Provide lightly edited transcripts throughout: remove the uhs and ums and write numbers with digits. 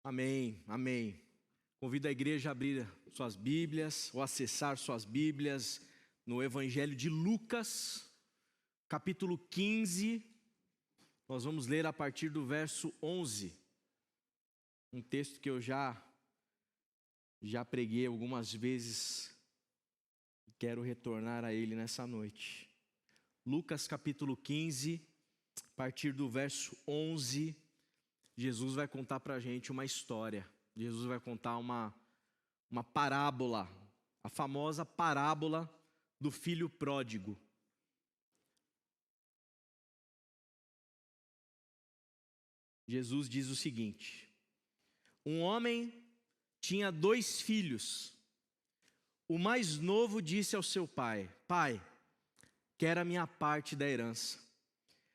Amém, amém. Convido a igreja a abrir suas Bíblias, ou acessar suas Bíblias no Evangelho de Lucas, capítulo 15. Nós vamos ler a partir do verso 11. Um texto que eu já preguei algumas vezes. Quero retornar a ele nessa noite. Lucas capítulo 15, a partir do verso 11. Jesus vai contar para a gente uma história. Jesus vai contar uma parábola, a famosa parábola do filho pródigo. Jesus diz o seguinte: um homem tinha 2 filhos. O mais novo disse ao seu pai: Pai, quero a minha parte da herança.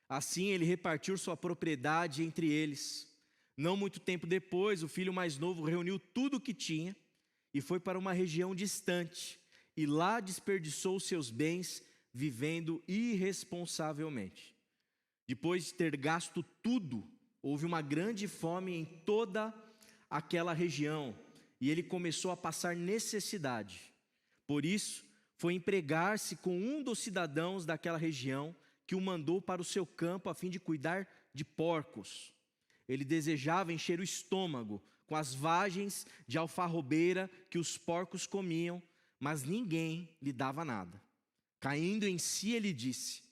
Assim ele repartiu sua propriedade entre eles. Não muito tempo depois, o filho mais novo reuniu tudo o que tinha e foi para uma região distante, e lá desperdiçou seus bens vivendo irresponsavelmente. Depois de ter gasto tudo, houve uma grande fome em toda aquela região, e ele começou a passar necessidade. Por isso, foi empregar-se com um dos cidadãos daquela região, que o mandou para o seu campo a fim de cuidar de porcos. Ele desejava encher o estômago com as vagens de alfarrobeira que os porcos comiam, mas ninguém lhe dava nada. Caindo em si, ele disse: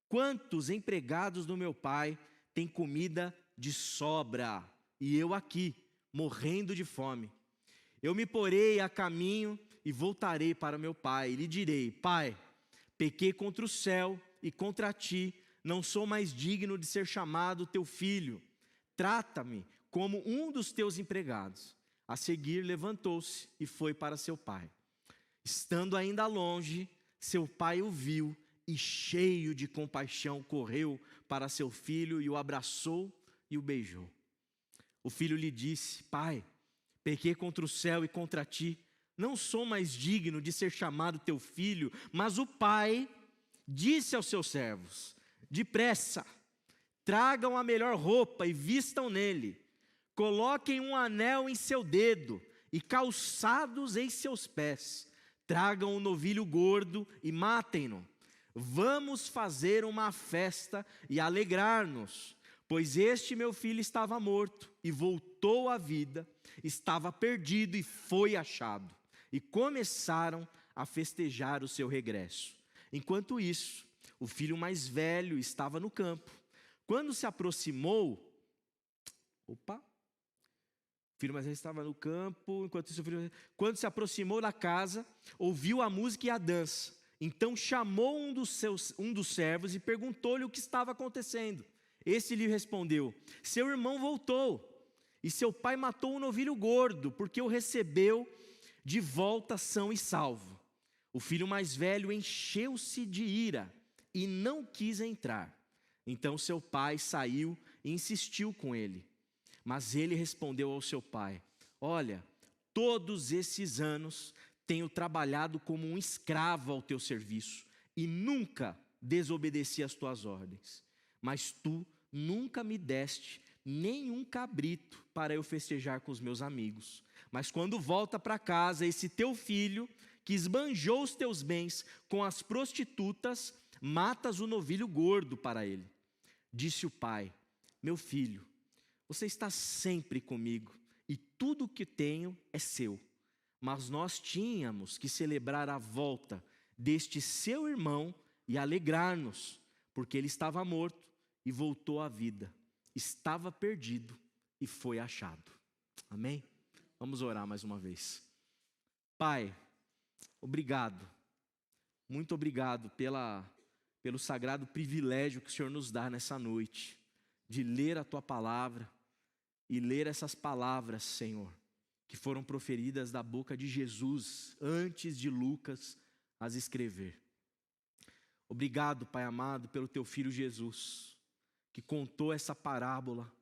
quantos empregados do meu pai têm comida de sobra, e eu aqui, morrendo de fome? Eu me porei a caminho e voltarei para meu pai, e lhe direi: Pai, pequei contra o céu e contra ti, não sou mais digno de ser chamado teu filho. Trata-me como um dos teus empregados. A seguir levantou-se e foi para seu pai. Estando ainda longe, seu pai o viu e, cheio de compaixão, correu para seu filho e o abraçou e o beijou. O filho lhe disse: Pai, pequei contra o céu e contra ti, não sou mais digno de ser chamado teu filho. Mas o pai disse aos seus servos: depressa, tragam a melhor roupa e vistam nele, coloquem um anel em seu dedo e calçados em seus pés, tragam um novilho gordo e matem-no. Vamos fazer uma festa e alegrar-nos, pois este meu filho estava morto e voltou à vida, estava perdido e foi achado. E começaram a festejar o seu regresso. Enquanto isso, o filho mais velho estava no campo. Quando se aproximou, o filho mais velho estava no campo, quando se aproximou da casa, ouviu a música e a dança. Então chamou um dos servos e perguntou-lhe o que estava acontecendo. Esse lhe respondeu: seu irmão voltou, e seu pai matou um novilho gordo, porque o recebeu de volta são e salvo. O filho mais velho encheu-se de ira e não quis entrar. Então seu pai saiu e insistiu com ele. Mas ele respondeu ao seu pai: olha, todos esses anos tenho trabalhado como um escravo ao teu serviço e nunca desobedeci às tuas ordens. Mas tu nunca me deste nenhum cabrito para eu festejar com os meus amigos. Mas quando volta para casa esse teu filho, que esbanjou os teus bens com as prostitutas, matas o novilho gordo para ele. Disse o pai: meu filho, você está sempre comigo e tudo o que tenho é seu. Mas nós tínhamos que celebrar a volta deste seu irmão e alegrar-nos, porque ele estava morto e voltou à vida, estava perdido e foi achado. Amém? Vamos orar mais uma vez. Pai, obrigado, muito obrigado pelo sagrado privilégio que o Senhor nos dá nessa noite, de ler a Tua Palavra e ler essas palavras, Senhor, que foram proferidas da boca de Jesus, antes de Lucas as escrever. Obrigado, Pai amado, pelo Teu Filho Jesus, que contou essa parábola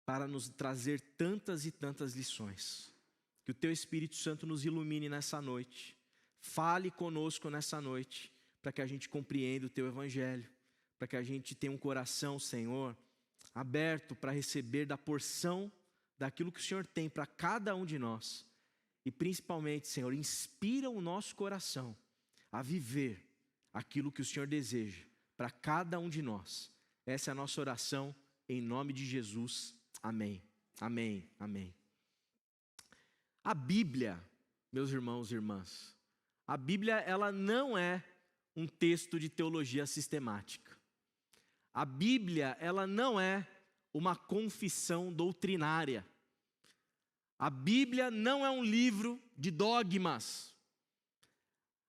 para nos trazer tantas e tantas lições. Que o Teu Espírito Santo nos ilumine nessa noite, fale conosco nessa noite, para que a gente compreenda o Teu Evangelho, para que a gente tenha um coração, Senhor, aberto para receber da porção daquilo que o Senhor tem para cada um de nós. E principalmente, Senhor, inspira o nosso coração a viver aquilo que o Senhor deseja para cada um de nós. Essa é a nossa oração, em nome de Jesus. Amém, amém, amém. A Bíblia, meus irmãos e irmãs, a Bíblia ela não é um texto de teologia sistemática. A Bíblia ela não é uma confissão doutrinária. A Bíblia não é um livro de dogmas.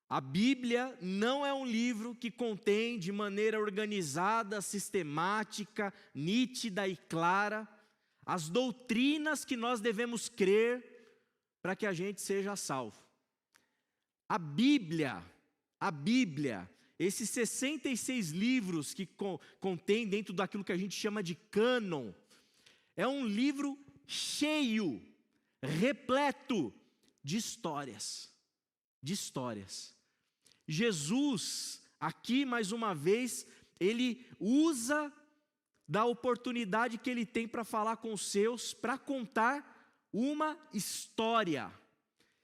A Bíblia não é um livro que contém de maneira organizada, sistemática, nítida e clara as doutrinas que nós devemos crer para que a gente seja salvo. A Bíblia, esses 66 livros que contém dentro daquilo que a gente chama de cânon, é um livro cheio, repleto de histórias. Jesus, aqui mais uma vez, ele usa da oportunidade que ele tem para falar com os seus, para contar uma história.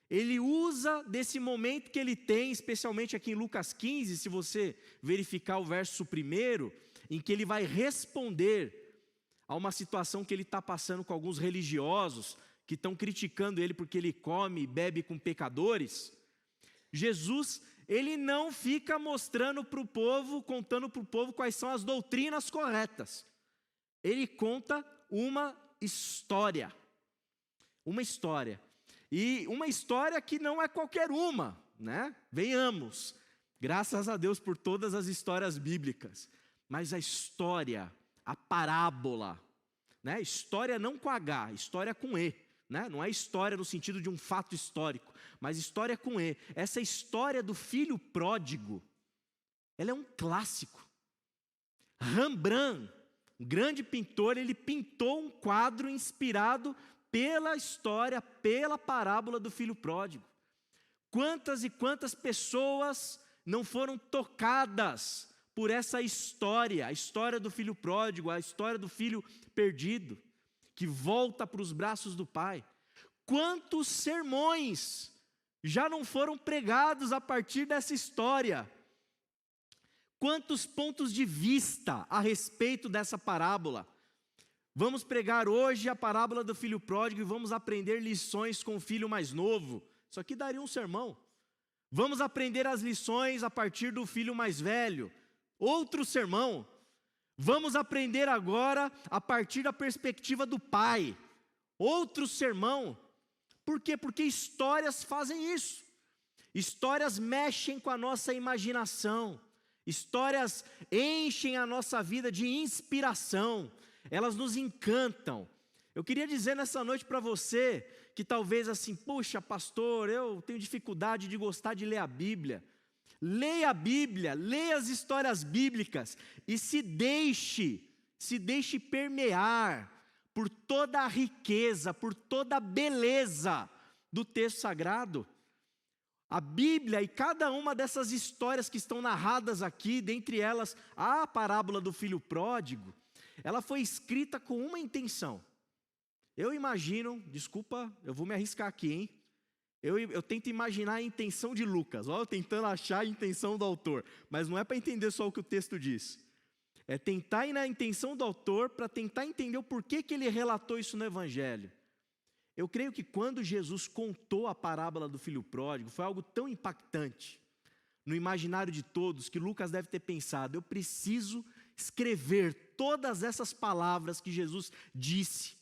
Ele usa desse momento que ele tem, especialmente aqui em Lucas 15, se você verificar o verso 1, em que ele vai responder a uma situação que ele está passando com alguns religiosos, que estão criticando ele porque ele come e bebe com pecadores. Jesus, ele não fica mostrando para o povo, contando para o povo quais são as doutrinas corretas. Ele conta uma história. E uma história que não é qualquer uma, né? Venhamos, graças a Deus por todas as histórias bíblicas. Mas a história, a parábola, né? História não com H, história com E. Né? Não é história no sentido de um fato histórico, mas história com E. Essa história do filho pródigo, ela é um clássico. Rembrandt, um grande pintor, ele pintou um quadro inspirado pela história, pela parábola do filho pródigo. Quantas e quantas pessoas não foram tocadas por essa história, a história do filho pródigo, a história do filho perdido, que volta para os braços do Pai. Quantos sermões já não foram pregados a partir dessa história? Quantos pontos de vista a respeito dessa parábola? Vamos pregar hoje a parábola do filho pródigo e vamos aprender lições com o filho mais novo. Isso aqui daria um sermão. Vamos aprender as lições a partir do filho mais velho. Outro sermão. Vamos aprender agora a partir da perspectiva do pai. Outro sermão. Por quê? Porque histórias fazem isso. Histórias mexem com a nossa imaginação. Histórias enchem a nossa vida de inspiração. Elas nos encantam. Eu queria dizer nessa noite para você que talvez assim, puxa pastor, eu tenho dificuldade de gostar de ler a Bíblia. Leia a Bíblia, leia as histórias bíblicas e se deixe permear por toda a riqueza, por toda a beleza do texto sagrado. A Bíblia e cada uma dessas histórias que estão narradas aqui, dentre elas a parábola do filho pródigo, ela foi escrita com uma intenção. Eu imagino, desculpa, eu vou me arriscar aqui, hein? Eu tento imaginar a intenção de Lucas, eu tentando achar a intenção do autor, mas não é para entender só o que o texto diz. É tentar ir na intenção do autor para tentar entender o porquê que ele relatou isso no Evangelho. Eu creio que quando Jesus contou a parábola do filho pródigo, foi algo tão impactante no imaginário de todos, que Lucas deve ter pensado, eu preciso escrever todas essas palavras que Jesus disse,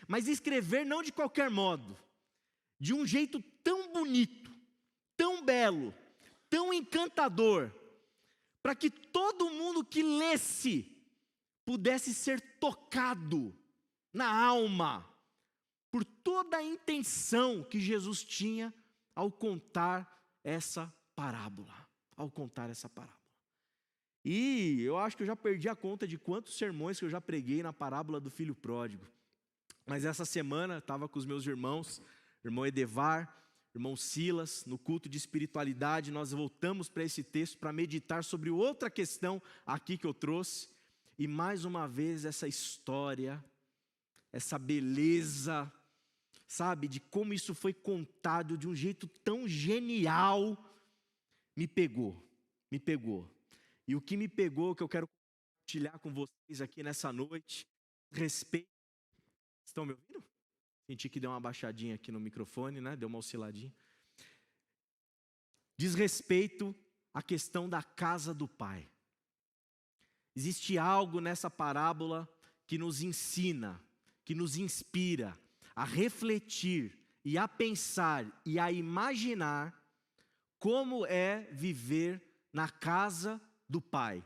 mas escrever não de qualquer modo, de um jeito tão bonito, tão belo, tão encantador, para que todo mundo que lesse pudesse ser tocado na alma, por toda a intenção que Jesus tinha ao contar essa parábola. E eu acho que eu já perdi a conta de quantos sermões que eu já preguei na parábola do filho pródigo. Mas essa semana estava com os meus irmãos, irmão Edevar, irmão Silas, no culto de espiritualidade, nós voltamos para esse texto para meditar sobre outra questão aqui que eu trouxe. E mais uma vez essa história essa beleza, sabe, de como isso foi contado de um jeito tão genial, me pegou. E o que me pegou, que eu quero compartilhar com vocês aqui nessa noite, respeito. Estão me ouvindo? Senti que deu uma baixadinha aqui no microfone, né? Deu uma osciladinha. Diz respeito à questão da casa do Pai. Existe algo nessa parábola que nos ensina, que nos inspira a refletir e a pensar e a imaginar como é viver na casa do Pai.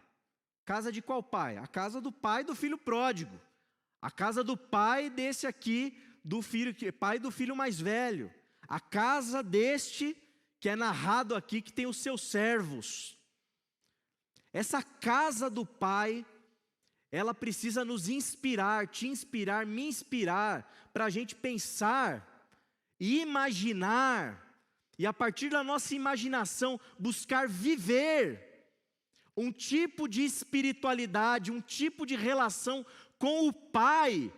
Casa de qual pai? A casa do pai do filho pródigo. A casa do pai desse aqui, do filho, pai do filho mais velho. A casa deste que é narrado aqui, que tem os seus servos. Essa casa do Pai, ela precisa nos inspirar, te inspirar, me inspirar, para a gente pensar e imaginar, e a partir da nossa imaginação, buscar viver um tipo de espiritualidade, um tipo de relação com o Pai,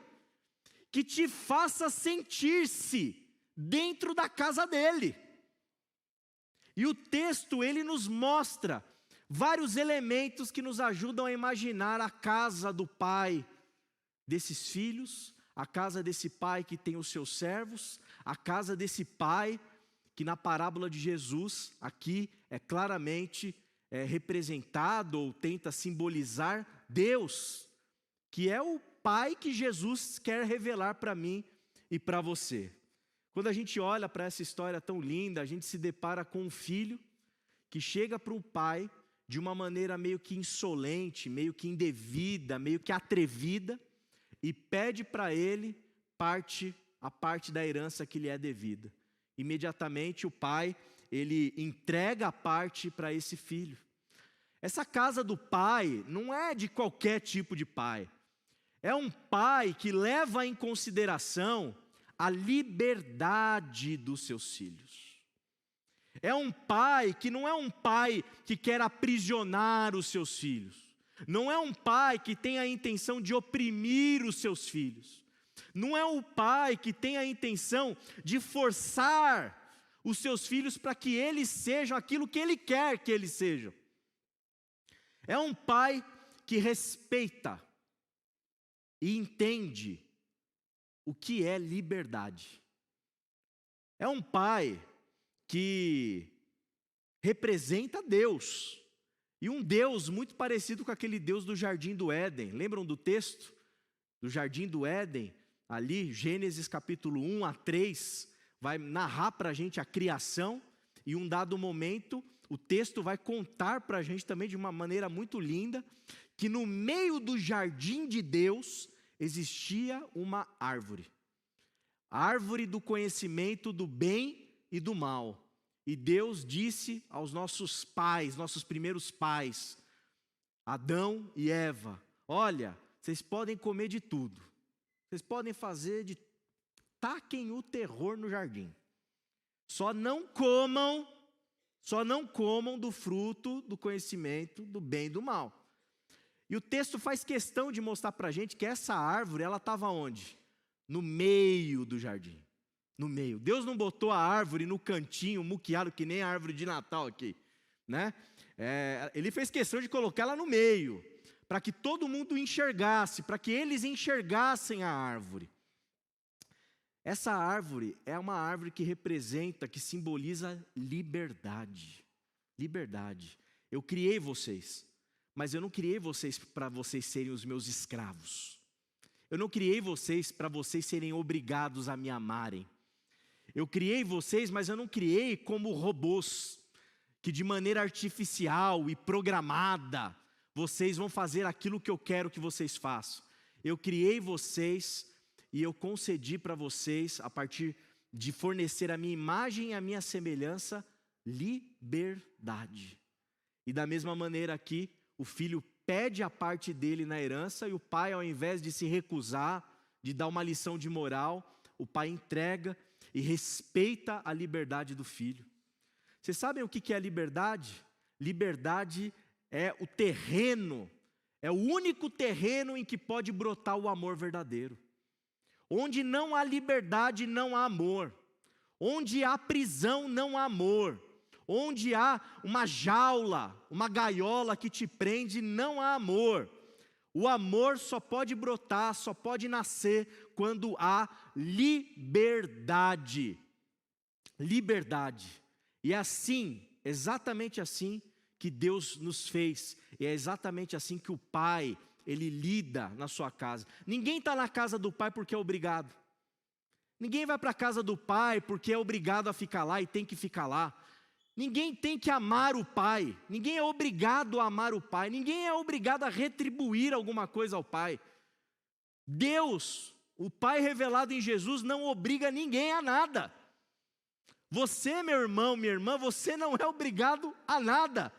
que te faça sentir-se dentro da casa dele. E o texto, ele nos mostra vários elementos que nos ajudam a imaginar a casa do pai desses filhos, a casa desse pai que tem os seus servos, a casa desse pai que na parábola de Jesus, aqui é claramente representado ou tenta simbolizar Deus, que é o pai que Jesus quer revelar para mim e para você. Quando a gente olha para essa história tão linda, a gente se depara com um filho que chega para um pai de uma maneira meio que insolente, meio que indevida, meio que atrevida, e pede para ele a parte da herança que lhe é devida. Imediatamente o pai, ele entrega a parte para esse filho. Essa casa do pai não é de qualquer tipo de pai. É um pai que leva em consideração a liberdade dos seus filhos. É um pai que não é um pai que quer aprisionar os seus filhos. Não é um pai que tem a intenção de oprimir os seus filhos. Não é um pai que tem a intenção de forçar os seus filhos para que eles sejam aquilo que ele quer que eles sejam. É um pai que respeita e entende o que é liberdade. É um pai que representa Deus, e um Deus muito parecido com aquele Deus do Jardim do Éden. Lembram do texto? Do Jardim do Éden, ali, Gênesis capítulo 1 a 3, vai narrar para a gente a criação, e em um dado momento, o texto vai contar para a gente também de uma maneira muito linda, que no meio do jardim de Deus, existia uma árvore. A árvore do conhecimento do bem e do mal. E Deus disse aos nossos pais, nossos primeiros pais, Adão e Eva: olha, vocês podem comer de tudo. Vocês podem fazer de... taquem o terror no jardim. Só não comam do fruto do conhecimento do bem e do mal. E o texto faz questão de mostrar para a gente que essa árvore, ela estava onde? No meio do jardim. No meio. Deus não botou a árvore no cantinho, muqueado, que nem a árvore de Natal aqui, né? Ele fez questão de colocar ela no meio, para que todo mundo enxergasse, para que eles enxergassem a árvore. Essa árvore é uma árvore que representa, que simboliza liberdade. Liberdade. Eu criei vocês, mas eu não criei vocês para vocês serem os meus escravos. Eu não criei vocês para vocês serem obrigados a me amarem. Eu criei vocês, mas eu não criei como robôs, que de maneira artificial e programada, vocês vão fazer aquilo que eu quero que vocês façam. Eu criei vocês e eu concedi para vocês, a partir de fornecer a minha imagem e a minha semelhança, liberdade. E da mesma maneira aqui, o filho pede a parte dele na herança, e o pai, ao invés de se recusar, de dar uma lição de moral, o pai entrega e respeita a liberdade do filho. Vocês sabem o que é liberdade? Liberdade é o terreno, é o único terreno em que pode brotar o amor verdadeiro. Onde não há liberdade, não há amor. Onde há prisão, não há amor. Onde há uma jaula, uma gaiola que te prende, não há amor. O amor só pode brotar, só pode nascer quando há liberdade. Liberdade. E é assim, exatamente assim que Deus nos fez. E é exatamente assim que o Pai, Ele lida na sua casa. Ninguém está na casa do Pai porque é obrigado. Ninguém vai para a casa do Pai porque é obrigado a ficar lá e tem que ficar lá. Ninguém tem que amar o Pai, ninguém é obrigado a amar o Pai, ninguém é obrigado a retribuir alguma coisa ao Pai. Deus, o Pai revelado em Jesus, não obriga ninguém a nada. Você, meu irmão, minha irmã, você não é obrigado a nada.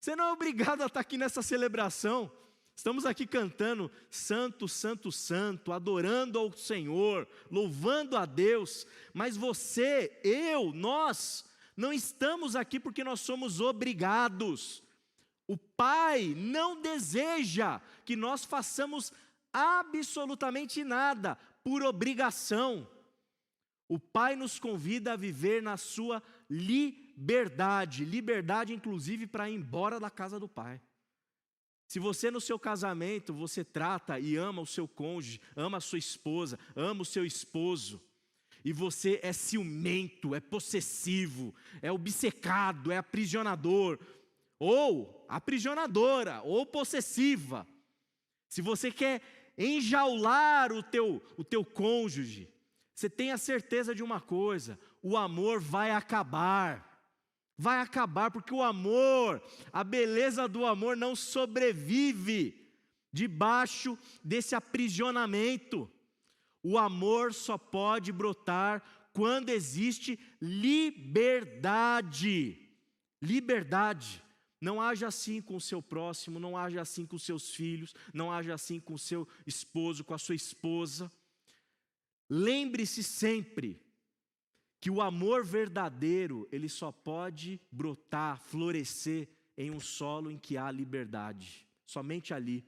Você não é obrigado a estar aqui nessa celebração. Estamos aqui cantando Santo, Santo, Santo, adorando ao Senhor, louvando a Deus, mas você, eu, nós não estamos aqui porque nós somos obrigados. O Pai não deseja que nós façamos absolutamente nada por obrigação. O Pai nos convida a viver na sua liberdade, liberdade inclusive para ir embora da casa do Pai. Se você no seu casamento, você trata e ama o seu cônjuge, ama a sua esposa, ama o seu esposo, e você é ciumento, é possessivo, é obcecado, é aprisionador, ou aprisionadora, ou possessiva. Se você quer enjaular o teu cônjuge, você tenha certeza de uma coisa: o amor vai acabar. Vai acabar, porque o amor, a beleza do amor não sobrevive debaixo desse aprisionamento. O amor só pode brotar quando existe liberdade. Liberdade. Não haja assim com o seu próximo, não haja assim com os seus filhos, não haja assim com o seu esposo, com a sua esposa. Lembre-se sempre que o amor verdadeiro, ele só pode brotar, florescer em um solo em que há liberdade. Somente ali.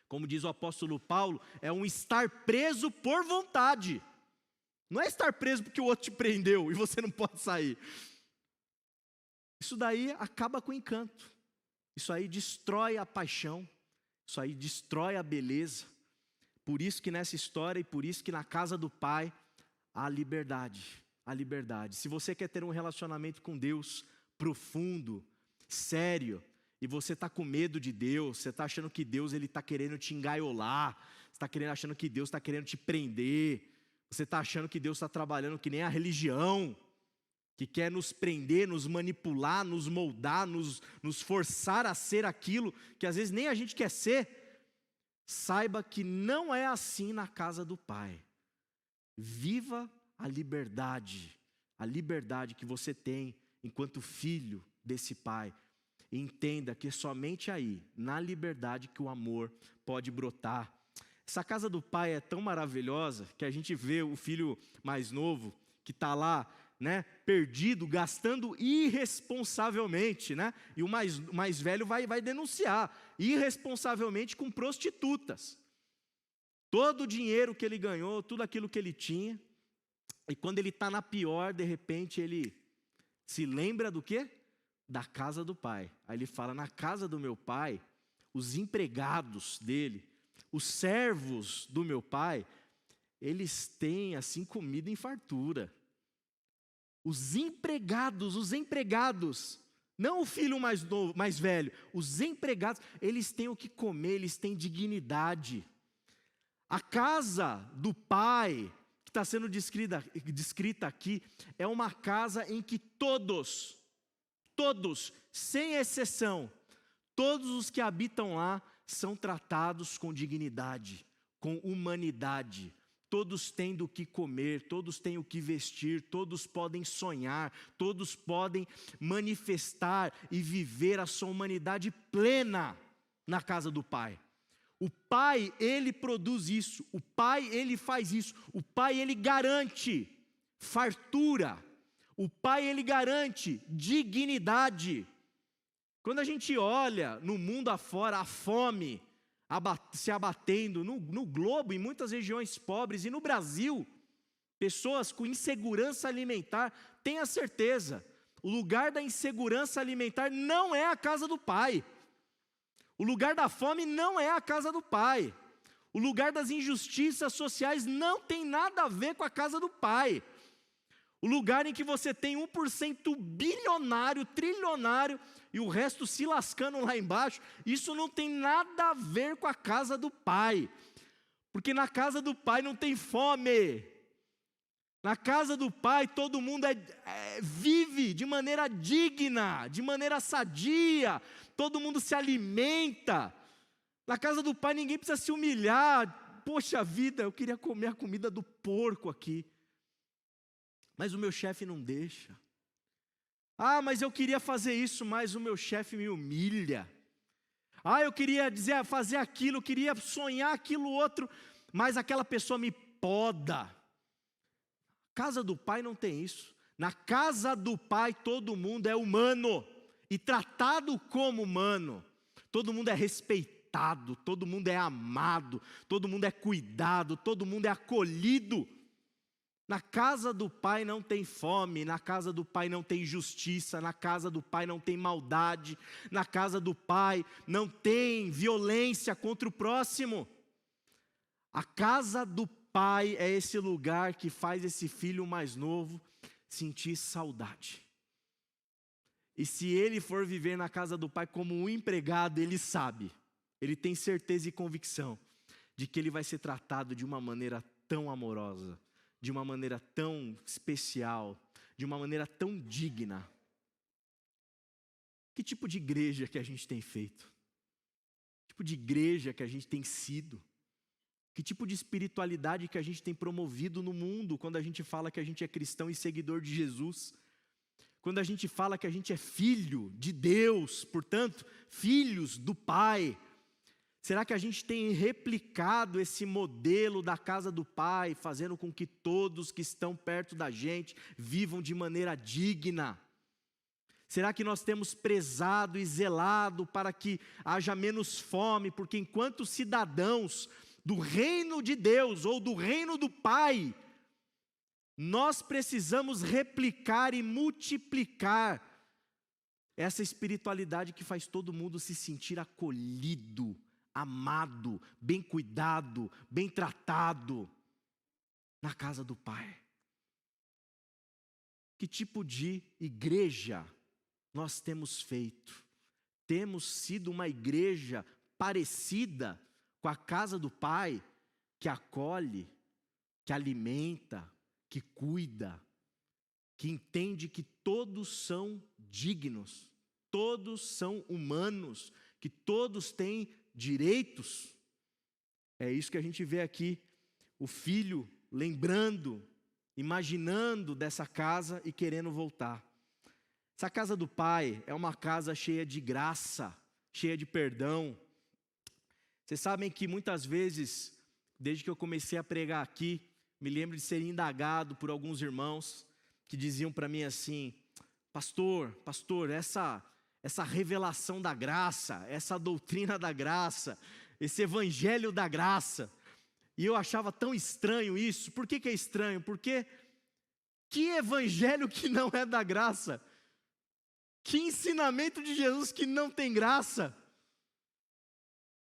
Como diz o apóstolo Paulo, é um estar preso por vontade. Não é estar preso porque o outro te prendeu e você não pode sair. Isso daí acaba com o encanto. Isso aí destrói a paixão. Isso aí destrói a beleza. Por isso que nessa história e por isso que na casa do Pai há liberdade. Há liberdade. Se você quer ter um relacionamento com Deus profundo, sério, e você está com medo de Deus, você está achando que Deus está querendo te engaiolar, você está achando que Deus está querendo te prender, você está achando que Deus está trabalhando que nem a religião, que quer nos prender, nos manipular, nos moldar, nos forçar a ser aquilo que às vezes nem a gente quer ser. Saiba que não é assim na casa do Pai. Viva a liberdade que você tem enquanto filho desse Pai. E entenda que é somente aí, na liberdade, que o amor pode brotar. Essa casa do Pai é tão maravilhosa que a gente vê o filho mais novo que está lá, né, perdido, gastando irresponsavelmente, né? E o mais velho vai denunciar, irresponsavelmente com prostitutas. Todo o dinheiro que ele ganhou, tudo aquilo que ele tinha, e quando ele está na pior, de repente ele se lembra do quê? Da casa do Pai. Aí ele fala: na casa do meu pai, os empregados dele, os servos do meu pai, eles têm assim comida em fartura. Os empregados, não o filho mais novo, mais velho, os empregados, eles têm o que comer, eles têm dignidade. A casa do Pai, que está sendo descrita aqui, é uma casa em que todos, sem exceção, todos os que habitam lá são tratados com dignidade, com humanidade. Todos têm do que comer, todos têm o que vestir, todos podem sonhar, todos podem manifestar e viver a sua humanidade plena na casa do Pai. O Pai, Ele produz isso, o Pai, Ele faz isso, o Pai, Ele garante fartura, o Pai, Ele garante dignidade. Quando a gente olha no mundo afora, a fome, se abatendo no globo, em muitas regiões pobres, e no Brasil, pessoas com insegurança alimentar, tenha certeza, o lugar da insegurança alimentar não é a casa do Pai. O lugar da fome não é a casa do Pai. O lugar das injustiças sociais não tem nada a ver com a casa do Pai. O lugar em que você tem 1% bilionário, trilionário, e o resto se lascando lá embaixo, isso não tem nada a ver com a casa do Pai. Porque na casa do Pai não tem fome. Na casa do Pai todo mundo vive de maneira digna, de maneira sadia, todo mundo se alimenta. Na casa do Pai ninguém precisa se humilhar. Poxa vida, eu queria comer a comida do porco aqui, mas o meu chefe não deixa. Ah, mas eu queria fazer isso, mas o meu chefe me humilha. Ah, eu queria fazer aquilo, eu queria sonhar aquilo outro, mas aquela pessoa me poda. Casa do Pai não tem isso. Na casa do Pai todo mundo é humano e tratado como humano. Todo mundo é respeitado, todo mundo é amado, todo mundo é cuidado, todo mundo é acolhido. Na casa do Pai não tem fome, na casa do Pai não tem injustiça, na casa do Pai não tem maldade, na casa do Pai não tem violência contra o próximo. A casa do Pai é esse lugar que faz esse filho mais novo sentir saudade. E se ele for viver na casa do Pai como um empregado, ele sabe, ele tem certeza e convicção de que ele vai ser tratado de uma maneira tão amorosa, de uma maneira tão especial, de uma maneira tão digna. Que tipo de igreja que a gente tem feito? Que tipo de igreja que a gente tem sido? Que tipo de espiritualidade que a gente tem promovido no mundo quando a gente fala que a gente é cristão e seguidor de Jesus? Quando a gente fala que a gente é filho de Deus, portanto, filhos do Pai. Será que a gente tem replicado esse modelo da casa do Pai, fazendo com que todos que estão perto da gente vivam de maneira digna? Será que nós temos prezado e zelado para que haja menos fome? Porque enquanto cidadãos do reino de Deus ou do reino do Pai, nós precisamos replicar e multiplicar essa espiritualidade que faz todo mundo se sentir acolhido, amado, bem cuidado, bem tratado na casa do Pai. Que tipo de igreja nós temos feito? Temos sido uma igreja parecida com a casa do Pai, que acolhe, que alimenta, que cuida, que entende que todos são dignos, todos são humanos, que todos têm direitos. É isso que a gente vê aqui, o filho lembrando, imaginando dessa casa e querendo voltar. Essa casa do Pai é uma casa cheia de graça, cheia de perdão. Vocês sabem que muitas vezes, desde que eu comecei a pregar aqui, me lembro de ser indagado por alguns irmãos que diziam para mim assim: pastor, essa revelação da graça, essa doutrina da graça, esse evangelho da graça. E eu achava tão estranho isso. Por que é estranho? Porque que evangelho que não é da graça? Que ensinamento de Jesus que não tem graça?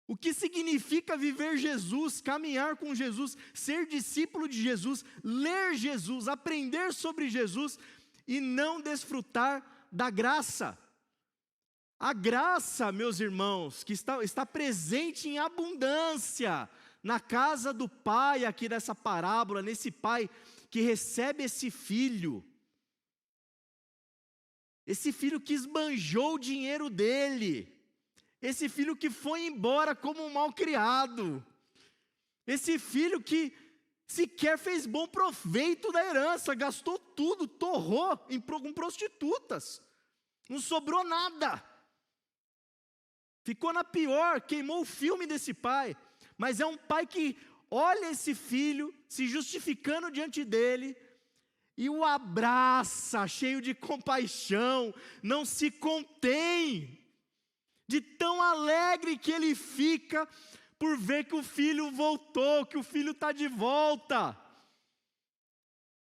O que significa viver Jesus, caminhar com Jesus, ser discípulo de Jesus, ler Jesus, aprender sobre Jesus e não desfrutar da graça? A graça, meus irmãos, que está presente em abundância na casa do Pai, aqui nessa parábola, nesse pai que recebe esse filho que esbanjou o dinheiro dele, esse filho que foi embora como um malcriado, esse filho que sequer fez bom proveito da herança, gastou tudo, torrou com prostitutas, não sobrou nada, ficou na pior, queimou o filme desse pai. Mas é um pai que olha esse filho se justificando diante dele e o abraça, cheio de compaixão, não se contém de tão alegre que ele fica por ver que o filho voltou, que o filho está de volta.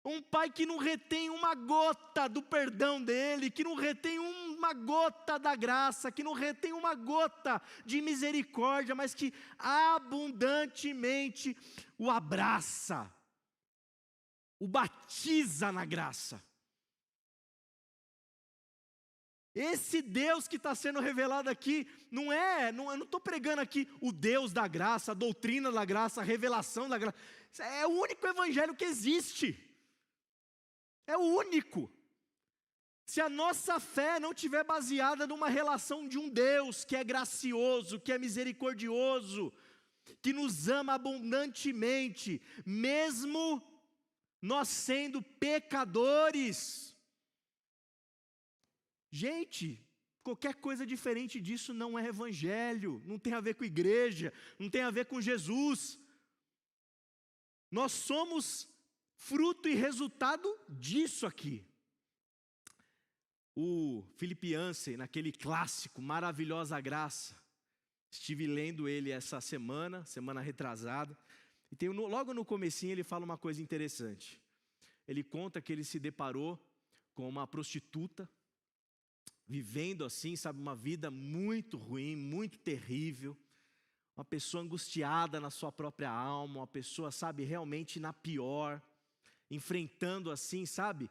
Um pai que não retém uma gota do perdão dele, que não retém uma gota da graça, que não retém uma gota de misericórdia, mas que abundantemente o abraça, o batiza na graça. Esse Deus que está sendo revelado aqui, eu não estou pregando aqui o Deus da graça, a doutrina da graça, a revelação da graça. É o único evangelho que existe. É o único. Se a nossa fé não estiver baseada numa relação de um Deus que é gracioso, que é misericordioso, que nos ama abundantemente, mesmo nós sendo pecadores. Gente, qualquer coisa diferente disso não é evangelho, não tem a ver com igreja, não tem a ver com Jesus. Nós somos fruto e resultado disso aqui. O Philip Yancey, naquele clássico, Maravilhosa Graça, estive lendo ele essa semana retrasada, e logo no comecinho ele fala uma coisa interessante. Ele conta que ele se deparou com uma prostituta, vivendo assim, sabe, uma vida muito ruim, muito terrível, uma pessoa angustiada na sua própria alma, uma pessoa, sabe, realmente na pior, enfrentando assim, sabe,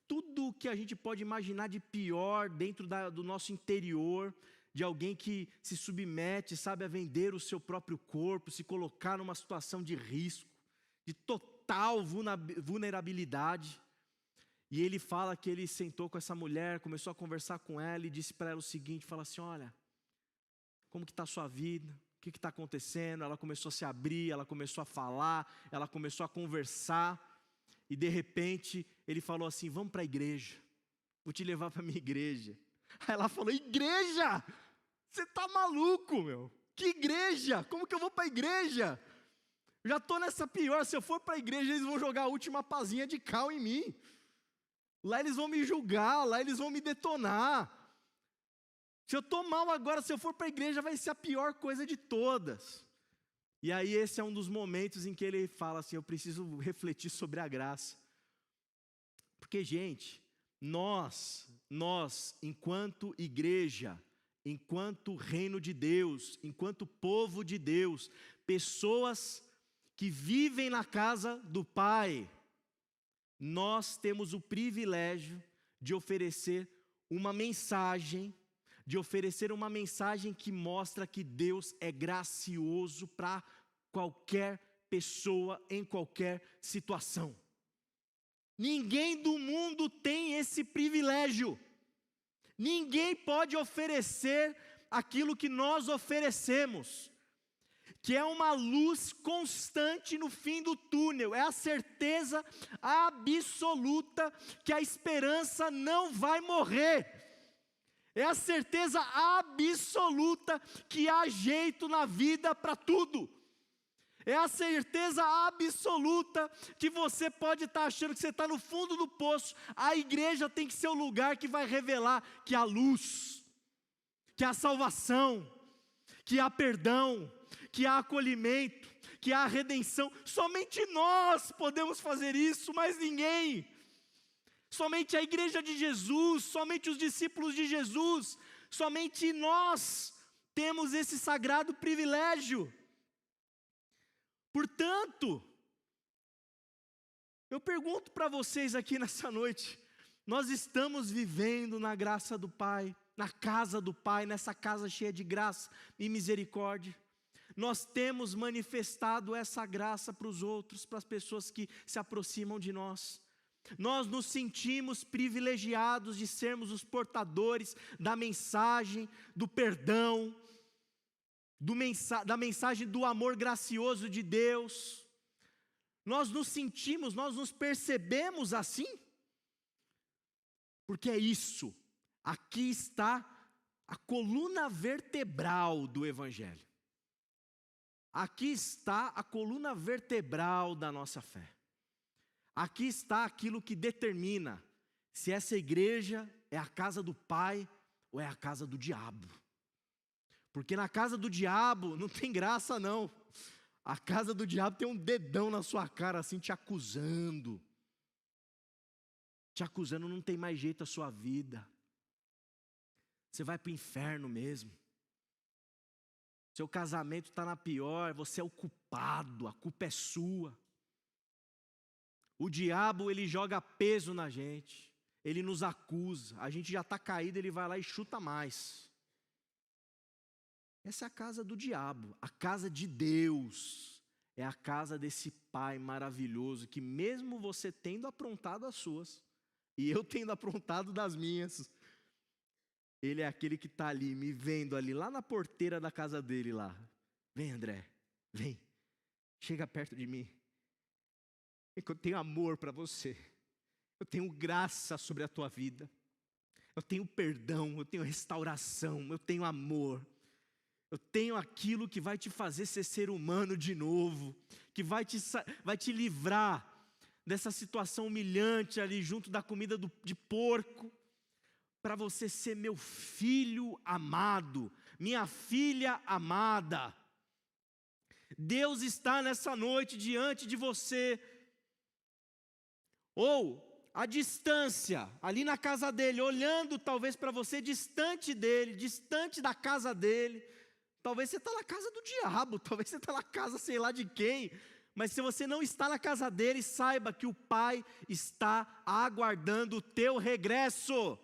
tudo o que a gente pode imaginar de pior dentro do nosso interior, de alguém que se submete, sabe, a vender o seu próprio corpo, se colocar numa situação de risco, de total vulnerabilidade. E ele fala que ele sentou com essa mulher, começou a conversar com ela e disse para ela o seguinte, fala assim, olha, como que está a sua vida? O que está acontecendo? Ela começou a se abrir, ela começou a falar, ela começou a conversar. E de repente, ele falou assim, vamos para a igreja, vou te levar para a minha igreja. Aí ela falou, igreja? Você está maluco, meu? Que igreja? Como que eu vou para a igreja? Já estou nessa pior, se eu for para a igreja, eles vão jogar a última pazinha de cal em mim. Lá eles vão me julgar, lá eles vão me detonar. Se eu estou mal agora, se eu for para a igreja, vai ser a pior coisa de todas. E aí esse é um dos momentos em que ele fala assim, eu preciso refletir sobre a graça. Porque, gente, nós, enquanto igreja, enquanto reino de Deus, enquanto povo de Deus, pessoas que vivem na casa do Pai, nós temos o privilégio de oferecer uma mensagem, que mostra que Deus é gracioso para qualquer pessoa, em qualquer situação. Ninguém do mundo tem esse privilégio. Ninguém pode oferecer aquilo que nós oferecemos, que é uma luz constante no fim do túnel, é a certeza absoluta que a esperança não vai morrer. É a certeza absoluta que há jeito na vida para tudo. É a certeza absoluta que você pode estar achando que você está no fundo do poço. A igreja tem que ser o lugar que vai revelar que há luz, que há salvação, que há perdão, que há acolhimento, que há redenção. Somente nós podemos fazer isso, mais ninguém. Somente a igreja de Jesus, somente os discípulos de Jesus, somente nós temos esse sagrado privilégio. Portanto, eu pergunto para vocês aqui nessa noite, nós estamos vivendo na graça do Pai, na casa do Pai, nessa casa cheia de graça e misericórdia? Nós temos manifestado essa graça para os outros, para as pessoas que se aproximam de nós? Nós nos sentimos privilegiados de sermos os portadores da mensagem do perdão, da mensagem do amor gracioso de Deus? Nós nos sentimos, nós nos percebemos assim? Porque é isso, aqui está a coluna vertebral do Evangelho. Aqui está a coluna vertebral da nossa fé. Aqui está aquilo que determina se essa igreja é a casa do Pai ou é a casa do diabo. Porque na casa do diabo não tem graça não. A casa do diabo tem um dedão na sua cara assim te acusando. Te acusando, não tem mais jeito a sua vida. Você vai para o inferno mesmo. Seu casamento está na pior, você é o culpado, a culpa é sua. O diabo, ele joga peso na gente, ele nos acusa, a gente já está caído, ele vai lá e chuta mais. Essa é a casa do diabo. A casa de Deus é a casa desse Pai maravilhoso, que mesmo você tendo aprontado as suas, e eu tendo aprontado das minhas, Ele é aquele que está ali, me vendo ali, lá na porteira da casa dele lá. Vem, André, vem, chega perto de mim. Eu tenho amor para você, eu tenho graça sobre a tua vida, eu tenho perdão, eu tenho restauração, eu tenho amor. Eu tenho aquilo que vai te fazer ser humano de novo, que vai te livrar dessa situação humilhante ali junto da comida de porco, para você ser meu filho amado, minha filha amada. Deus está nessa noite diante de você, ou à distância, ali na casa dele, olhando talvez para você distante dele, distante da casa dele. Talvez você está na casa do diabo, talvez você está na casa sei lá de quem, mas se você não está na casa dele, saiba que o Pai está aguardando o teu regresso.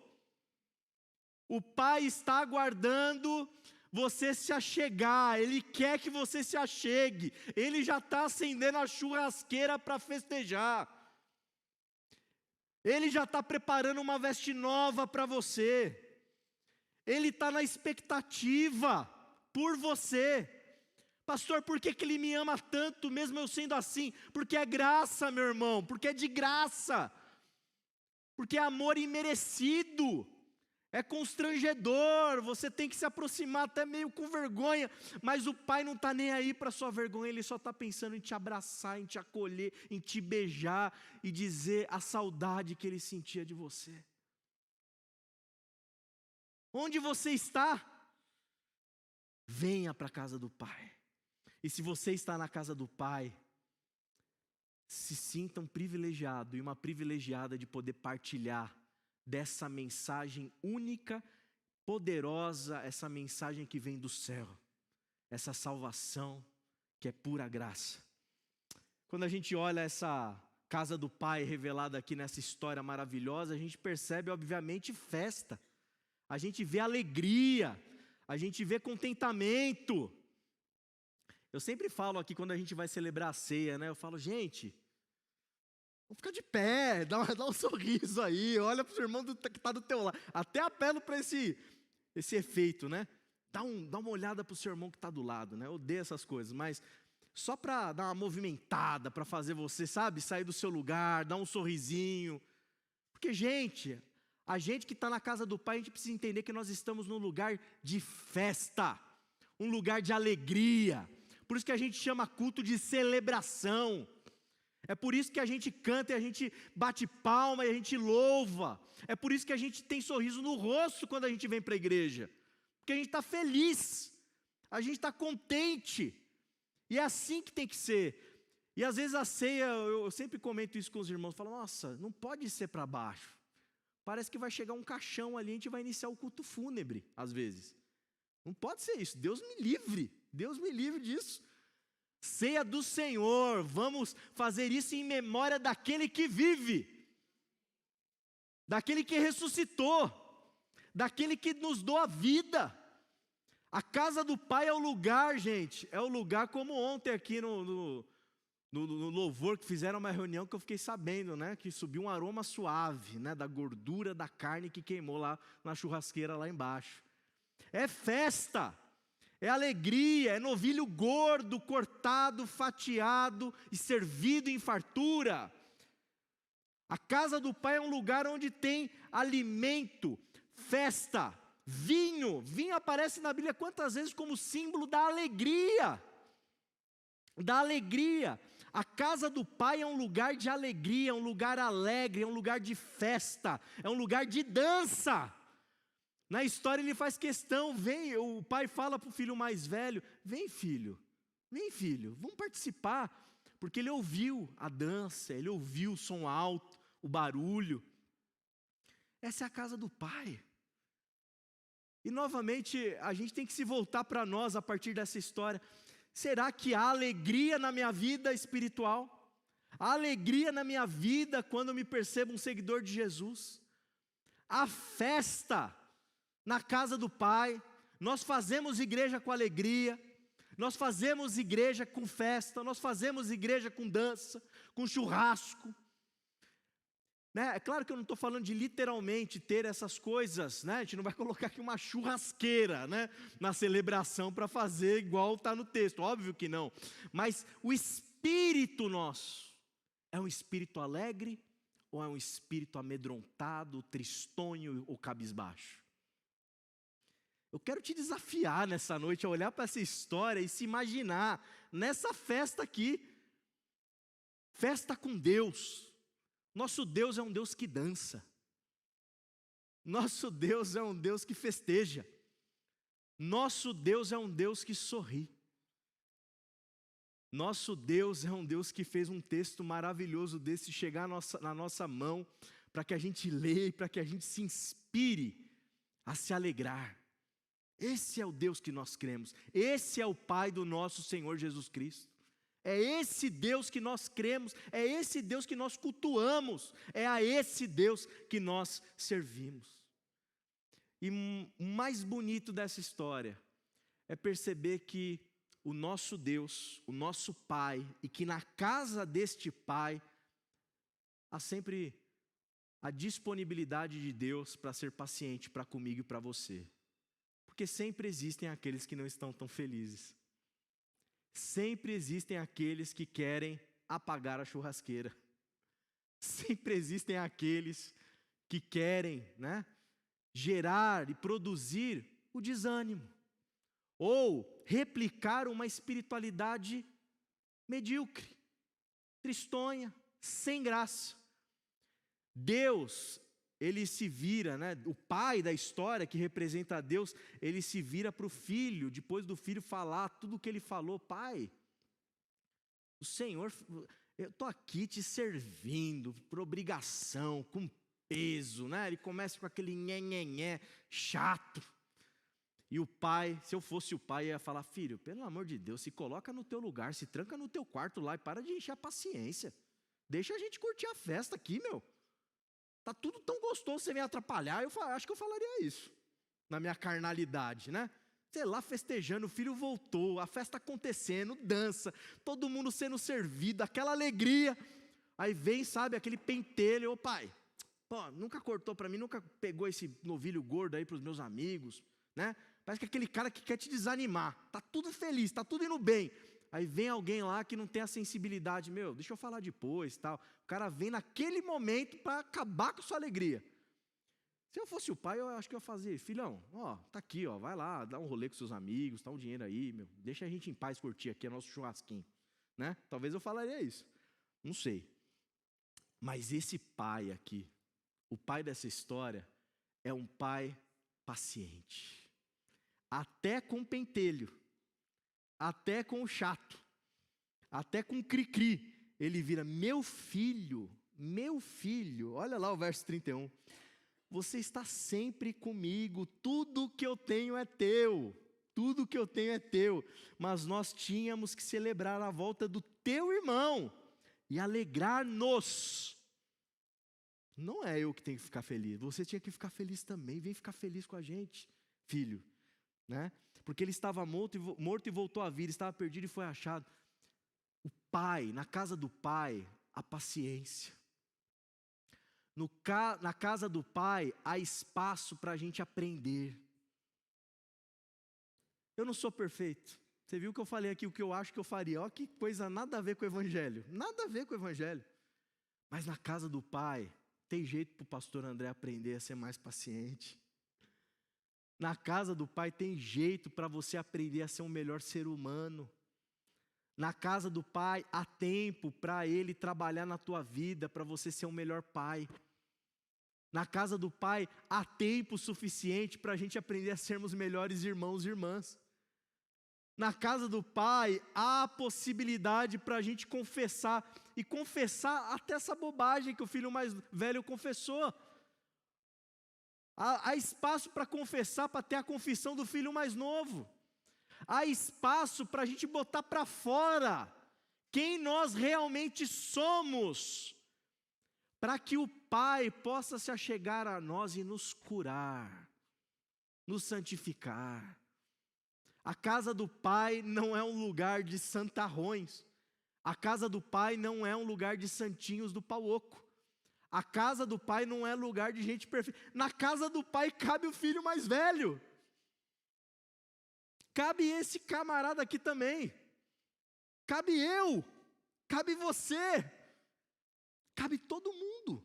O Pai está aguardando você se achegar, Ele quer que você se achegue, Ele já está acendendo a churrasqueira para festejar, Ele já está preparando uma veste nova para você, Ele está na expectativa por você. Pastor, por que Ele me ama tanto, mesmo eu sendo assim? Porque é graça, meu irmão, porque é de graça, porque é amor imerecido, é constrangedor, você tem que se aproximar até meio com vergonha, mas o Pai não está nem aí para a sua vergonha, Ele só está pensando em te abraçar, em te acolher, em te beijar e dizer a saudade que Ele sentia de você. Onde você está? Venha para a casa do Pai. E se você está na casa do Pai, se sinta um privilegiado e uma privilegiada de poder partilhar dessa mensagem única, poderosa, essa mensagem que vem do céu, essa salvação que é pura graça. Quando a gente olha essa casa do Pai revelada aqui nessa história maravilhosa, a gente percebe obviamente festa, a gente vê alegria, a gente vê contentamento. Eu sempre falo aqui quando a gente vai celebrar a ceia, né? Eu falo, gente, vamos ficar de pé, dá um sorriso aí, olha para o seu irmão que está do teu lado. Até apelo para esse efeito, né? Dá uma olhada para o seu irmão que está do lado, né? Eu odeio essas coisas, mas só para dar uma movimentada, para fazer você, sabe, sair do seu lugar, dar um sorrisinho. Porque, gente, a gente que está na casa do Pai, a gente precisa entender que nós estamos num lugar de festa, um lugar de alegria. Por isso que a gente chama culto de celebração. É por isso que a gente canta e a gente bate palma e a gente louva. É por isso que a gente tem sorriso no rosto quando a gente vem para a igreja. Porque a gente está feliz, a gente está contente. E é assim que tem que ser. E às vezes a ceia, eu sempre comento isso com os irmãos, falo, nossa, não pode ser para baixo. Parece que vai chegar um caixão ali, a gente vai iniciar o culto fúnebre, às vezes. Não pode ser isso, Deus me livre disso. Ceia do Senhor, vamos fazer isso em memória daquele que vive, daquele que ressuscitou, daquele que nos deu a vida. A casa do Pai é o lugar, gente, é o lugar como ontem aqui no louvor que fizeram uma reunião que eu fiquei sabendo, né, que subiu um aroma suave, né, da gordura da carne que queimou lá na churrasqueira lá embaixo. É festa, é alegria, é novilho gordo, cortado, fatiado e servido em fartura. A casa do Pai é um lugar onde tem alimento, festa, vinho. Vinho aparece na Bíblia quantas vezes como símbolo da alegria. Da alegria. A casa do Pai é um lugar de alegria, é um lugar alegre, é um lugar de festa, é um lugar de dança. Na história ele faz questão, vem, o pai fala para o filho mais velho, vem filho, vamos participar, porque ele ouviu a dança, ele ouviu o som alto, o barulho. Essa é a casa do pai. E novamente a gente tem que se voltar para nós a partir dessa história. Será que há alegria na minha vida espiritual? Há alegria na minha vida quando eu me percebo um seguidor de Jesus? Há festa na casa do Pai, nós fazemos igreja com alegria, nós fazemos igreja com festa, nós fazemos igreja com dança, com churrasco. É claro que eu não estou falando de literalmente ter essas coisas, né? A gente não vai colocar aqui uma churrasqueira, né, na celebração para fazer igual está no texto, óbvio que não. Mas o espírito nosso é um espírito alegre ou é um espírito amedrontado, tristonho ou cabisbaixo? Eu quero te desafiar nessa noite a olhar para essa história e se imaginar nessa festa aqui, festa com Deus. Nosso Deus é um Deus que dança, nosso Deus é um Deus que festeja, nosso Deus é um Deus que sorri, nosso Deus é um Deus que fez um texto maravilhoso desse chegar na nossa mão, para que a gente leia, para que a gente se inspire a se alegrar. Esse é o Deus que nós cremos, esse é o Pai do nosso Senhor Jesus Cristo. É esse Deus que nós cremos, é esse Deus que nós cultuamos, é a esse Deus que nós servimos. E o mais bonito dessa história é perceber que o nosso Deus, o nosso Pai, e que na casa deste Pai há sempre a disponibilidade de Deus para ser paciente para comigo e para você. Porque sempre existem aqueles que não estão tão felizes. Sempre existem aqueles que querem apagar a churrasqueira. Sempre existem aqueles que querem, né, gerar e produzir o desânimo. Ou replicar uma espiritualidade medíocre, tristonha, sem graça. Deus, ele se vira, né, o pai da história que representa a Deus, ele se vira para o filho, depois do filho falar tudo o que ele falou: pai, o Senhor, eu estou aqui te servindo por obrigação, com peso, né? Ele começa com aquele nhenhenhé chato, e o pai, se eu fosse o pai, ia falar: filho, pelo amor de Deus, se coloca no teu lugar, se tranca no teu quarto lá e para de encher a paciência, deixa a gente curtir a festa aqui, meu. Está tudo tão gostoso, você vem atrapalhar. Acho que eu falaria isso, na minha carnalidade, né? Sei lá, festejando, o filho voltou, a festa acontecendo, dança, todo mundo sendo servido, aquela alegria. Aí vem, sabe, aquele pentelho: ô pai, pô, nunca cortou para mim, nunca pegou esse novilho gordo aí para os meus amigos, né? Parece que é aquele cara que quer te desanimar, está tudo feliz, está tudo indo bem. Aí vem alguém lá que não tem a sensibilidade: meu, deixa eu falar depois, tal. O cara vem naquele momento para acabar com a sua alegria. Se eu fosse o pai, eu acho que eu ia fazer: filhão, ó, tá aqui, ó, vai lá, dá um rolê com seus amigos, tá um dinheiro aí, meu, deixa a gente em paz curtir aqui, é nosso churrasquinho, né? Talvez eu falaria isso, não sei. Mas esse pai aqui, o pai dessa história, é um pai paciente, até com pentelho, até com o chato, até com o cri-cri, ele vira: meu filho, olha lá o verso 31, você está sempre comigo, tudo que eu tenho é teu, mas nós tínhamos que celebrar a volta do teu irmão, e alegrar-nos. Não é eu que tenho que ficar feliz, você tinha que ficar feliz também, vem ficar feliz com a gente, filho, né? Porque ele estava morto e voltou à vida, estava perdido e foi achado. O pai, na casa do pai, a paciência. Na casa do pai, há espaço para a gente aprender. Eu não sou perfeito. Você viu que eu falei aqui o que eu acho que eu faria. Olha que coisa nada a ver com o evangelho. Nada a ver com o evangelho. Mas na casa do pai, tem jeito para o pastor André aprender a ser mais paciente. Na casa do pai tem jeito para você aprender a ser um melhor ser humano. Na casa do pai há tempo para ele trabalhar na tua vida, para você ser um melhor pai. Na casa do Pai há tempo suficiente para a gente aprender a sermos melhores irmãos e irmãs. Na casa do Pai há possibilidade para a gente confessar, e confessar até essa bobagem que o filho mais velho confessou. Há espaço para confessar, para ter a confissão do filho mais novo. Há espaço para a gente botar para fora quem nós realmente somos, para que o Pai possa se achegar a nós e nos curar, nos santificar. A casa do Pai não é um lugar de santarrões. A casa do Pai não é um lugar de santinhos do pau oco. A casa do Pai não é lugar de gente perfeita. Na casa do Pai cabe o filho mais velho. Cabe esse camarada aqui também. Cabe eu. Cabe você. Cabe todo mundo.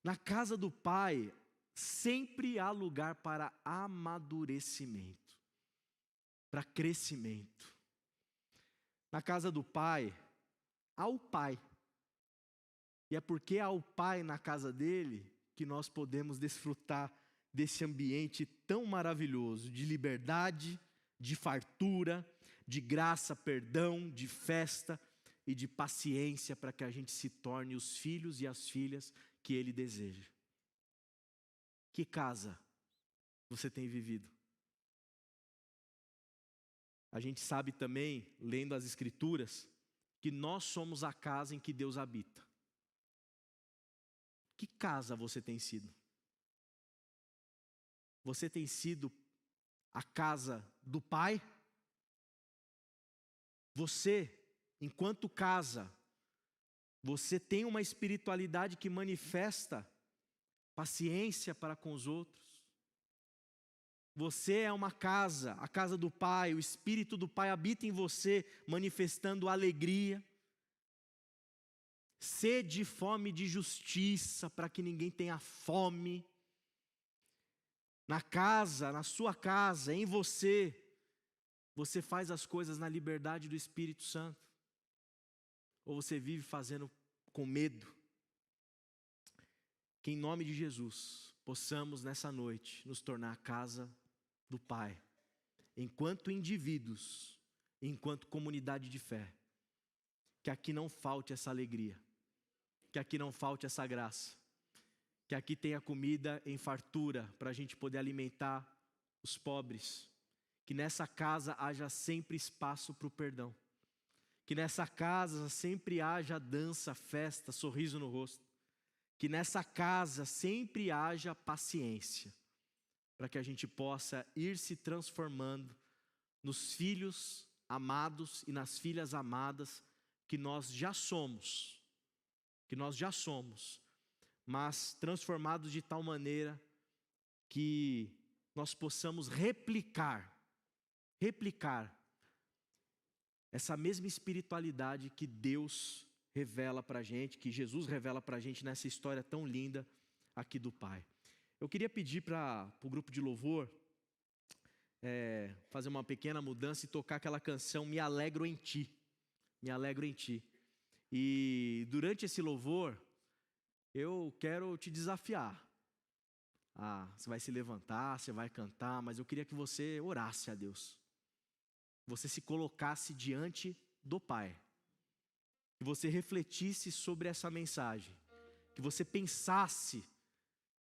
Na casa do Pai sempre há lugar para amadurecimento, para crescimento. Na casa do Pai, há o Pai. E é porque há o Pai na casa dele que nós podemos desfrutar desse ambiente tão maravilhoso, de liberdade, de fartura, de graça, perdão, de festa e de paciência, para que a gente se torne os filhos e as filhas que Ele deseja. Que casa você tem vivido? A gente sabe também, lendo as Escrituras, que nós somos a casa em que Deus habita. Que casa você tem sido? Você tem sido a casa do Pai? Você, enquanto casa, você tem uma espiritualidade que manifesta paciência para com os outros? Você é uma casa, a casa do Pai, o Espírito do Pai habita em você, manifestando alegria, sede e fome de justiça, para que ninguém tenha fome. Na casa, na sua casa, em você, você faz as coisas na liberdade do Espírito Santo? Ou você vive fazendo com medo? Que em nome de Jesus, possamos nessa noite nos tornar a casa do Pai, enquanto indivíduos, enquanto comunidade de fé. Que aqui não falte essa alegria, que aqui não falte essa graça, que aqui tenha comida em fartura, para a gente poder alimentar os pobres, que nessa casa haja sempre espaço para o perdão, que nessa casa sempre haja dança, festa, sorriso no rosto, que nessa casa sempre haja paciência, para que a gente possa ir se transformando nos filhos amados e nas filhas amadas que nós já somos, mas transformados de tal maneira que nós possamos replicar essa mesma espiritualidade que Deus revela para a gente, que Jesus revela para a gente nessa história tão linda aqui do Pai. Eu queria pedir para o grupo de louvor fazer uma pequena mudança e tocar aquela canção Me Alegro em Ti. Me alegro em Ti. E durante esse louvor, eu quero te desafiar. Você vai se levantar, você vai cantar, mas eu queria que você orasse a Deus. Você se colocasse diante do Pai. Que você refletisse sobre essa mensagem. Que você pensasse,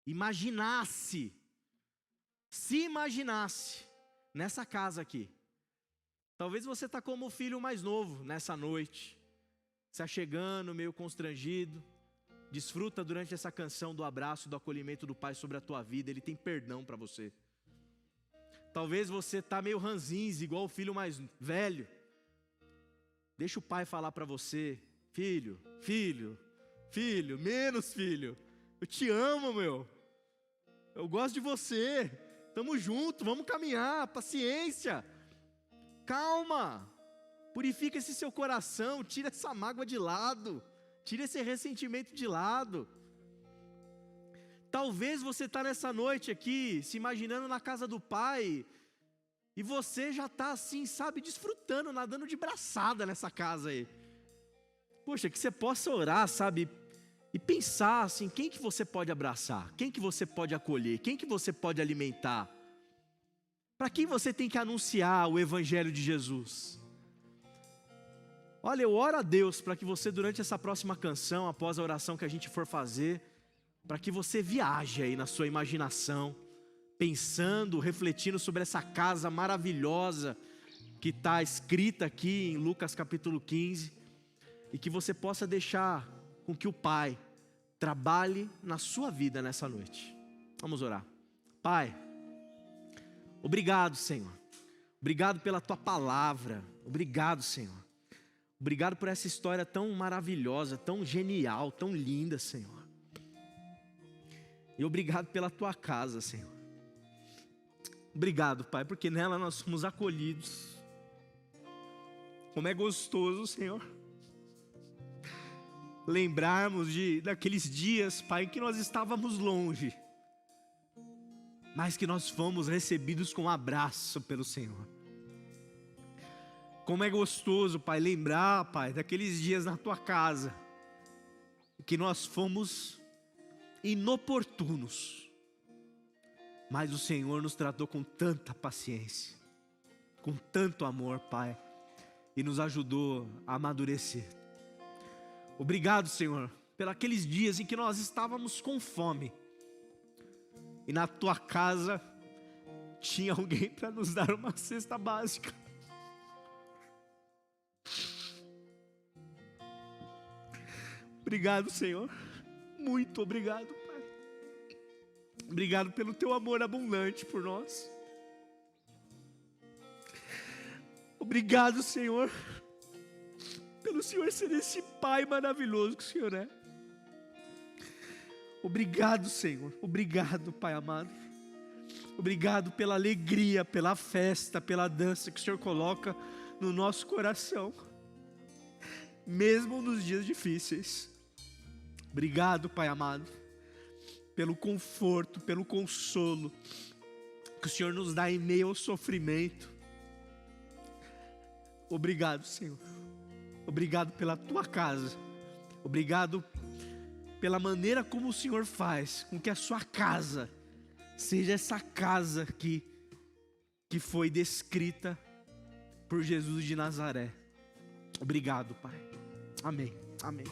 imaginasse, se imaginasse nessa casa aqui. Talvez você está como o filho mais novo nessa noite, se achegando, meio constrangido. Desfruta durante essa canção do abraço e do acolhimento do Pai sobre a tua vida. Ele tem perdão para você. Talvez você está meio ranzinza, igual o filho mais velho. Deixa o Pai falar para você: filho, menos filho. Eu te amo, meu. Eu gosto de você. Tamo junto, vamos caminhar, paciência. Calma. Purifica esse seu coração, tira essa mágoa de lado. Tira esse ressentimento de lado. Talvez você está nessa noite aqui, se imaginando na casa do Pai, e você já está assim, sabe, desfrutando, nadando de braçada nessa casa aí. Poxa, que você possa orar, sabe, e pensar assim, quem que você pode abraçar, quem que você pode acolher, quem que você pode alimentar, para quem você tem que anunciar o Evangelho de Jesus. Olha, eu oro a Deus para que você, durante essa próxima canção, após a oração que a gente for fazer, para que você viaje aí na sua imaginação, pensando, refletindo sobre essa casa maravilhosa que está escrita aqui em Lucas capítulo 15, e que você possa deixar com que o Pai trabalhe na sua vida nessa noite. Vamos orar. Pai, obrigado, Senhor. Obrigado pela Tua palavra. Obrigado, Senhor. Obrigado por essa história tão maravilhosa, tão genial, tão linda, Senhor. E obrigado pela Tua casa, Senhor. Obrigado, Pai, porque nela nós somos acolhidos. Como é gostoso, Senhor, lembrarmos daqueles dias, Pai, que nós estávamos longe, mas que nós fomos recebidos com um abraço pelo Senhor. Como é gostoso, Pai, lembrar, Pai, daqueles dias na Tua casa, que nós fomos inoportunos, mas o Senhor nos tratou com tanta paciência, com tanto amor, Pai, e nos ajudou a amadurecer. Obrigado, Senhor, pelos aqueles dias em que nós estávamos com fome, e na Tua casa tinha alguém para nos dar uma cesta básica. Obrigado, Senhor, muito obrigado, Pai. Obrigado pelo Teu amor abundante por nós. Obrigado, Senhor, pelo Senhor ser esse Pai maravilhoso que o Senhor é. Obrigado, Senhor, obrigado, Pai amado. Obrigado pela alegria, pela festa, pela dança que o Senhor coloca no nosso coração, mesmo nos dias difíceis. Obrigado, Pai amado, pelo conforto, pelo consolo que o Senhor nos dá em meio ao sofrimento. Obrigado, Senhor. Obrigado pela Tua casa. Obrigado pela maneira como o Senhor faz com que a Sua casa seja essa casa que foi descrita por Jesus de Nazaré. Obrigado, Pai. Amém. Amém.